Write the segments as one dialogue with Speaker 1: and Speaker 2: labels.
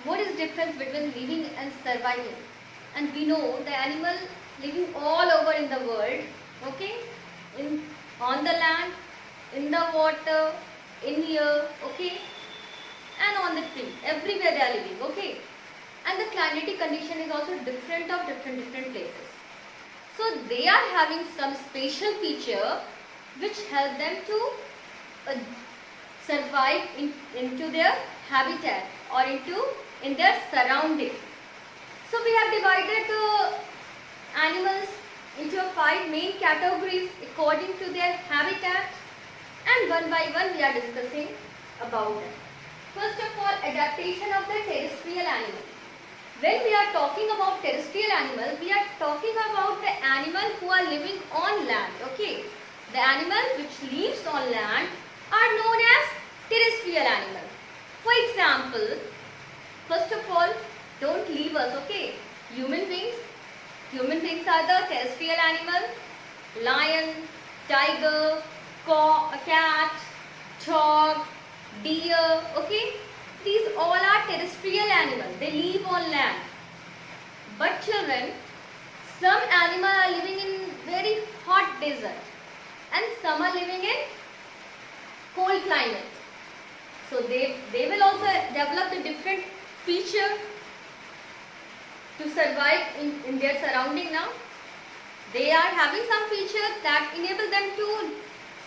Speaker 1: what is difference between living and surviving? And we know the animal living all over in the world, okay, in on the land, in the water, in air, okay, and on the tree, everywhere they are living, okay. And the climatic condition is also different of different places. So they are having some special feature which help them to survive into their habitat or in their surrounding. So we have divided the animals into 5 main categories according to their habitat, and one by one we are discussing about them. First of all, adaptation of the terrestrial animal. When we are talking about terrestrial animal, we are talking about the animal who are living on land, okay. The animal which lives on land are known as terrestrial animal. For example, first of all, don't leave us, okay. Human beings are the terrestrial animal. Lion, tiger, cat, dog, deer, okay. These all are terrestrial animals. They live on land. But children, some animals are living in very hot desert and some are living in cold climate. So they will also develop a different feature to survive in their surrounding now. They are having some features that enable them to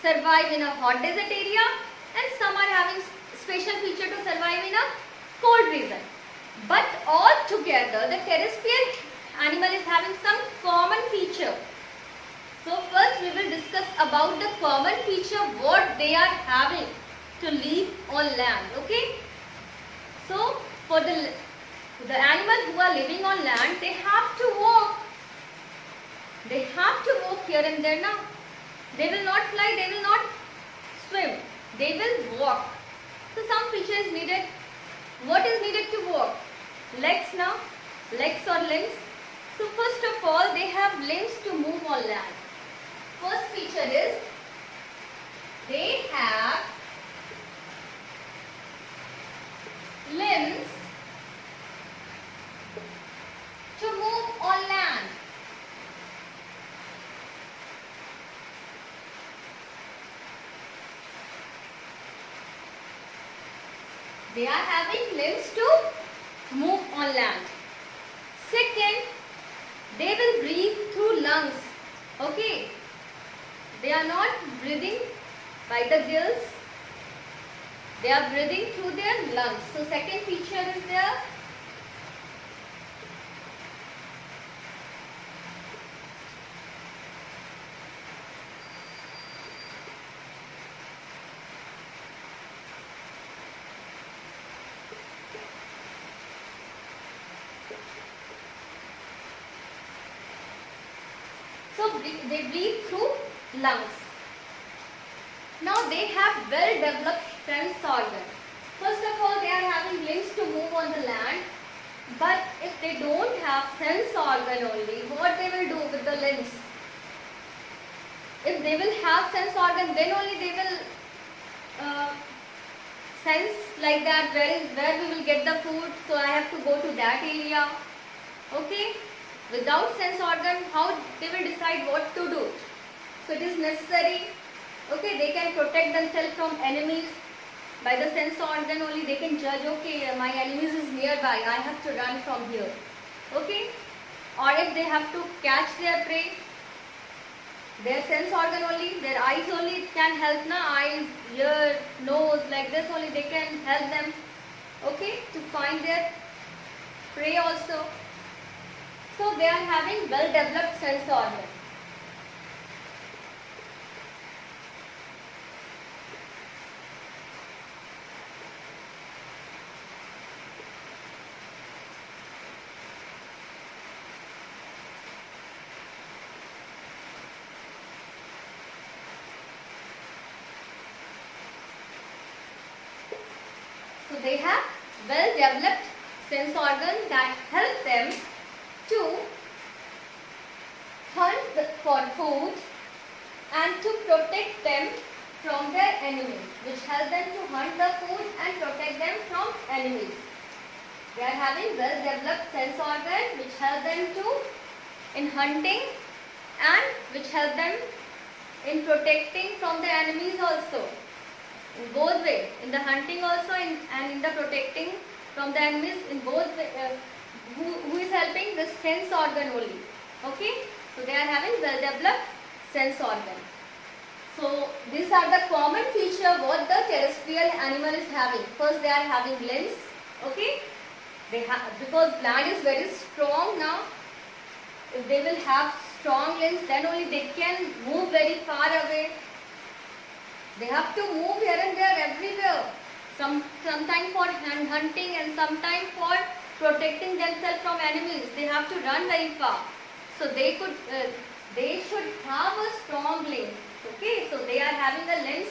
Speaker 1: survive in a hot desert area, and some are having special feature to survive in a cold region. But all together, the terrestrial animal is having some common feature. So first we will discuss about the common feature what they are having to live on land, okay. So for the animals who are living on land, they have to walk. They have to walk here and there now. They will not fly, they will not swim, they will walk. So some feature is needed. What is needed to walk? Legs now, legs or limbs. So first of all, they have limbs to move on land. First feature is they have limbs to move on land. They are having limbs to move on land. Second, they will breathe through lungs. Okay. They are not breathing by the gills. They are breathing through their lungs. So second feature is there. So they breathe through lungs. Now they have well developed sense organ. First of all, they are having limbs to move on the land. But if they don't have sense organ only, what they will do with the limbs? If they will have sense organ, then only they will sense like that where we will get the food. So I have to go to that area. Okay. Without sense organ, how they will decide what to do? So it is necessary, okay, they can protect themselves from enemies. By the sense organ only they can judge, okay, my enemies is nearby, I have to run from here. Okay. Or if they have to catch their prey, their sense organ only, their eyes only can help, eyes, ear, nose, like this only they can help them, okay, to find their prey also. So they are having well developed sense organ. So they have well developed sense organ that help them to hunt for food and to protect them from their enemies, which help them to hunt the food and protect them from enemies. They are having well developed sense organ which help them to in hunting and which help them in protecting from the enemies also. In both ways, in the hunting also and in the protecting from the enemies, in both who is helping? The sense organ only. Okay, so they are having well developed sense organ. So these are the common feature what the terrestrial animal is having. First they are having limbs. Okay, they have, because land is very strong now. If they will have strong limbs, then only they can move very far away. They have to move here and there everywhere. Sometime for hunting and sometime for protecting themselves from enemies. They have to run very far. So they should have a strong limb. Okay, so they are having the limbs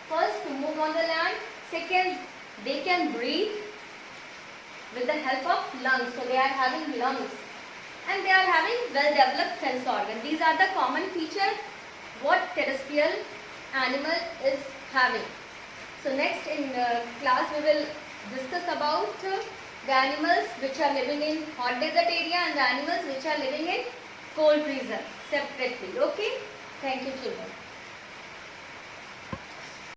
Speaker 1: first to move on the land. Second, they can breathe with the help of lungs. So they are having lungs. And they are having well developed sense organ. These are the common features what terrestrial animal is having. So next in class we will discuss about the animals which are living in hot desert area and the animals which are living in cold region separately. Okay, thank you children.